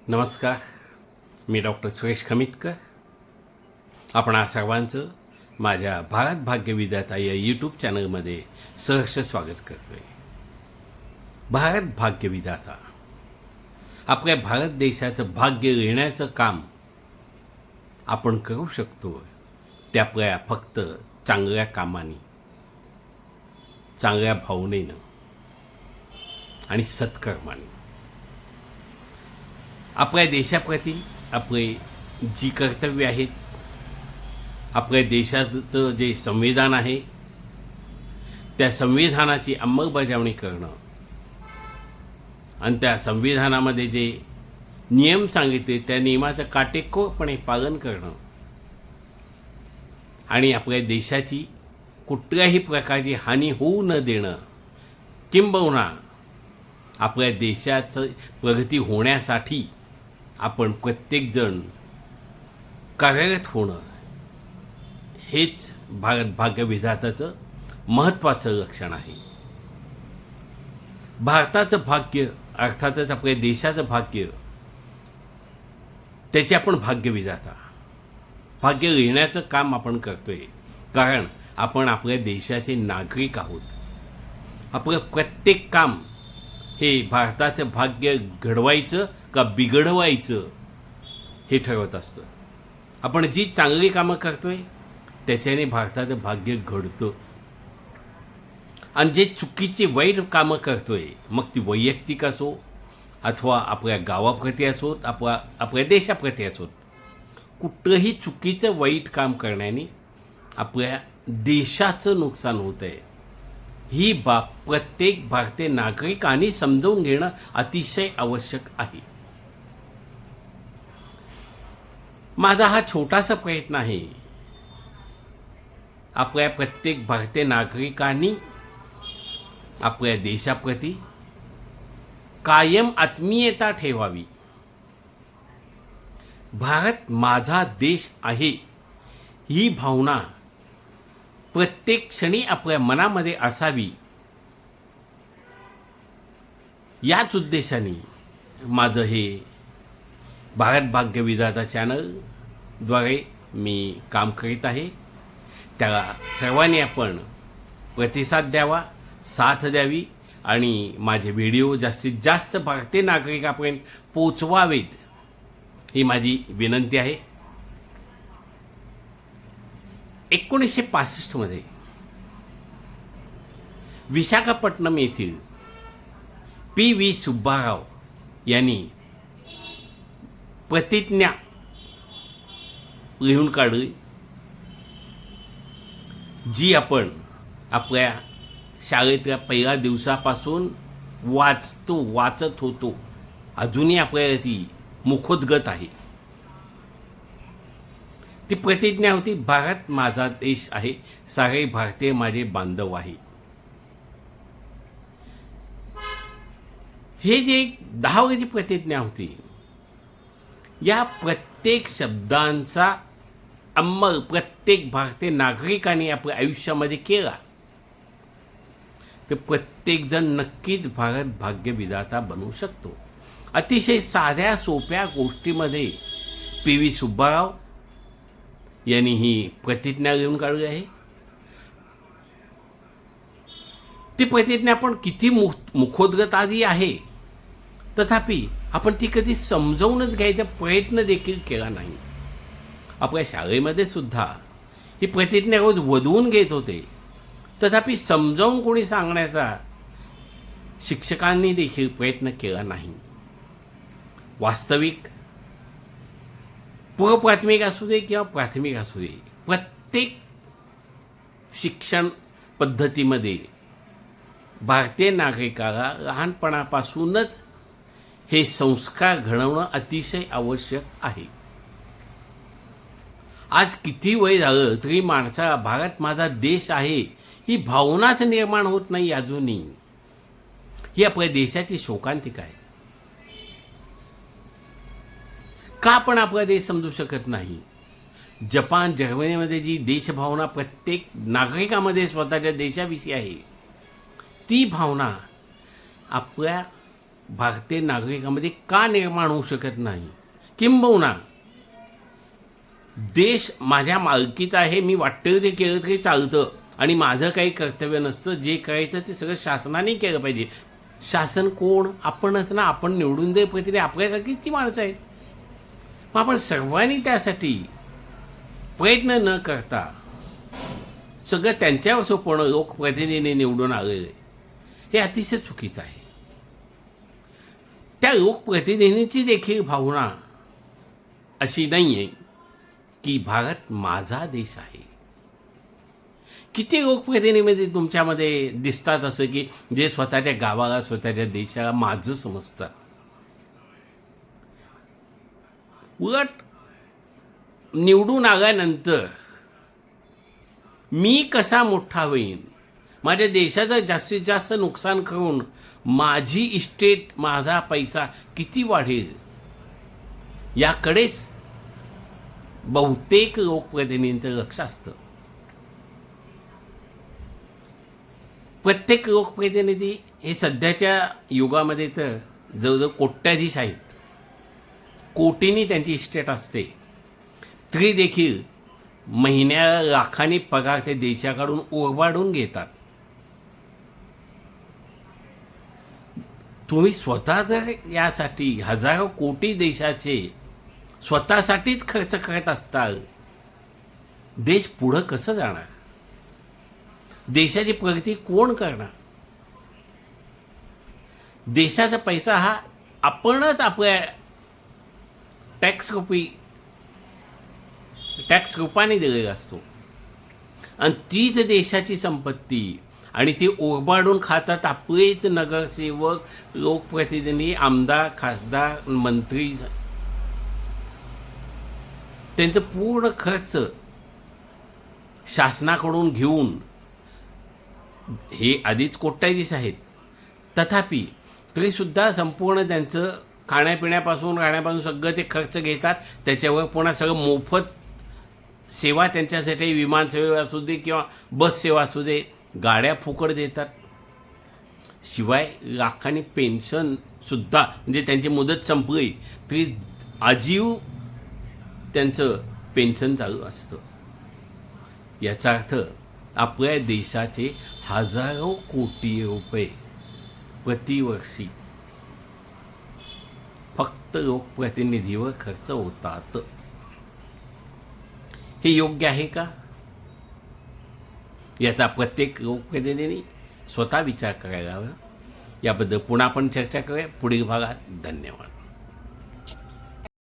नमस्कार. मी डॉक्टर सुरेश खमितकर. आपण सर्वांचं माझ्या भारत भाग्यविधाता या यूट्यूब चॅनलमध्ये सहर्ष स्वागत करतोय. भारत भाग्यविधाता आपल्या भारत देशाचं भाग्य लिहिण्याचं काम आपण करू शकतो ते आपल्या फक्त चांगल्या कामाने, चांगल्या भावनेनं आणि सत्कर्माने. आपल्या देशाप्रती आपले जी कर्तव्य आहेत, आपल्या देशाचं जे संविधान आहे त्या संविधानाची अंमलबजावणी करणं आणि त्या संविधानामध्ये जे नियम सांगितले त्या नियमाचं काटेकोरपणे पालन करणं आणि आपल्या देशाची कुठल्याही प्रकारची हानी होऊ न देणं, किंबहुना आपल्या देशाचं प्रगती होण्यासाठी आपण प्रत्येकजण कार्यरत होणं हेच भारत भाग्यविधाताचं महत्त्वाचं लक्षण आहे. भारताचं भाग्य अर्थातच आपल्या देशाचं भाग्य, त्याचे आपण भाग्यविधाता. भाग्य लिहिण्याचं काम आपण करतोय कारण आपण आपल्या देशाचे नागरिक आहोत. आपलं प्रत्येक काम हे भारताचं भाग्य घडवायचं का बिघडवायचं हे ठरवत असतं. आपण जी चांगली कामं करतोय त्याच्याने भारताचं भाग्य घडतं आणि जे चुकीची वाईट कामं करतोय, मग ती वैयक्तिक असो अथवा आपल्या गावाप्रती असोत, आपल्या देशाप्रती असोत, कुठलंही चुकीचं वाईट काम करण्याने आपल्या देशाचं नुकसान होत आहे. ही बाब प्रत्येक भारतीय नागरिकांनी समजून घेणं अतिशय आवश्यक आहे. माझा हा छोटासा प्रयत्न आहे आपल्या प्रत्येक भारतीय नागरिकांनी आपल्या देशाप्रती कायम आत्मीयता ठेवावी. भारत माझा देश आहे ही भावना प्रत्येक क्षणी आपल्या मनामध्ये असावी, याच उद्देशाने माझं हे भारत भाग्यविधाता चॅनलद्वारे मी काम करीत आहे. त्याला सर्वांनी आपण प्रतिसाद द्यावा, साथ द्यावी आणि माझे व्हिडिओ जास्तीत जास्त भारतीय नागरिकांपर्यंत पोचवावेत ही माझी विनंती आहे. 1965 मध्ये विशाखापट्टणम येथील पी.व्ही. सुब्बाराव यांनी प्रतिज्ञा लिहून काढली, जी आपण आपल्या शाळेतल्या पहिल्या दिवसापासून वाचत होतो. अजूनही आपल्याला ती मुखोद्गत आहे. ती प्रतिज्ञा होती, भारत माझा देश आहे, सारे भारतीय माझे बांधव आहे. हे जे 10 वाली प्रतिज्ञा होती, या प्रत्येक शब्दांचा अंमल प्रत्येक भारतीय नागरिकाने आपल्या आयुष्यामध्ये केला तर प्रत्येकजण नक्कीच भारत भाग्यविधाता बनू शकतो. अतिशय साध्या सोप्या गोष्टीमध्ये पी.व्ही. सुब्बाराव यांनी ही प्रतिज्ञा लिहून काढली आहे. ती प्रतिज्ञा पण किती मुखोद्गत आधी आहे, तथापि आपण ती कधी समजावूनच घ्यायचा प्रयत्न देखील केला नाही. आपल्या शाळेमध्ये सुद्धा ही प्रतिज्ञा रोज वधवून घेत होते, तथापि समजावून कोणी सांगण्याचा शिक्षकांनी देखील प्रयत्न केला नाही. वास्तविक पूर्व प्राथमिक असू दे किंवा प्राथमिक असू दे, प्रत्येक शिक्षण पद्धतीमध्ये भारतीय नागरिकाला लहानपणापासूनच हे संस्कार घडवणं अतिशय आवश्यक आहे. आज किती वय झालं तरी माणसाला भारत माझा देश आहे ही भावनाच निर्माण होत नाही अजूनही. ही आपल्या देशाची शोकांतिका आहे. का आपण आपला देश समजू शकत नाही? जपान, जर्मनीमध्ये जी देशभावना प्रत्येक नागरिकामध्ये स्वतःच्या देशाविषयी आहे, ती भावना आपल्या भारतीय नागरिकांमध्ये का निर्माण होऊ शकत नाही? किंबहुना देश माझ्या मालकीचा आहे, मी वाटतं ते केलं तरी चालतं आणि माझं काही कर्तव्य नसतं, जे करायचं ते सगळं शासनाने केलं पाहिजे. शासन कोण? आपणच ना. आपण निवडून दे प्रतिनिधी आपल्यासारखीच ती माणसं आहेत. मग आपण सर्वांनी त्यासाठी प्रयत्न न करता सगळं त्यांच्यावर सोपवणं, लोकप्रतिनिधी निवडून आलेले, हे अतिशय चुकीचं आहे. त्या लोकप्रतिनिधींची देखील भावना अशी नाही आहे की भारत माझा देश आहे. किती लोकप्रतिनिधी तुमच्यामध्ये दिसतात असं की जे स्वतःच्या गावाला, स्वतःच्या देशाला माझं समजतात? उलट निवडून आल्यानंतर मी कसा मोठा होईन, माझ्या देशाचं जास्तीत जास्त नुकसान करून माझी इस्टेट, माझा पैसा किती वाढेल, याकडेच बहुतेक लोकप्रतिनिधींचं लक्ष असतं. प्रत्येक लोकप्रतिनिधी हे सध्याच्या युगामध्ये तर जवळजवळ कोट्याधीश आहेत. कोटींनी त्यांची इस्टेट असते, तरी देखील महिन्याला लाखांनी पगार ते देशाकडून ओरबाडून घेतात. तुम्ही स्वतः जर यासाठी हजारो कोटी देशाचे स्वतःसाठीच खर्च करत असताल, देश पुढं कसं जाणार? देशाची प्रगती कोण करणार? देशाचा पैसा हा आपणच आपल्या टॅक्स रूपाने दिलेला असतो आणि तीच देशाची संपत्ती आणि ती ओरबाडून खातात आपलेच नगरसेवक, लोकप्रतिनिधी, आमदार, खासदार, मंत्री. त्यांचं पूर्ण खर्च शासनाकडून घेऊन हे आधीच कोट्याधीश आहेत, तथापि तरीसुद्धा संपूर्ण त्यांचं खाण्यापिण्यापासून राहण्यापासून सगळं ते खर्च घेतात. त्याच्यावर पुन्हा सगळं मोफत सेवा त्यांच्यासाठी, विमान सेवा असू दे किंवा बस सेवा असू दे, गाड्या फुकट देतात. शिवाय लाखांनी पेन्शनसुद्धा, म्हणजे त्यांची मुदत संपली तरी आजीव त्यांचं पेन्शन चालू असतं. याचा अर्थ आपल्या देशाचे हजारो कोटी रुपये प्रतिवर्षी फक्त लोकप्रतिनिधीवर खर्च होतात. हे योग्य आहे का? याचा प्रत्येक लोकप्रतिनिधी स्वतः विचार करायला हवा. याबद्दल पुन्हा आपण चर्चा करूया पुढील भागात. धन्यवाद.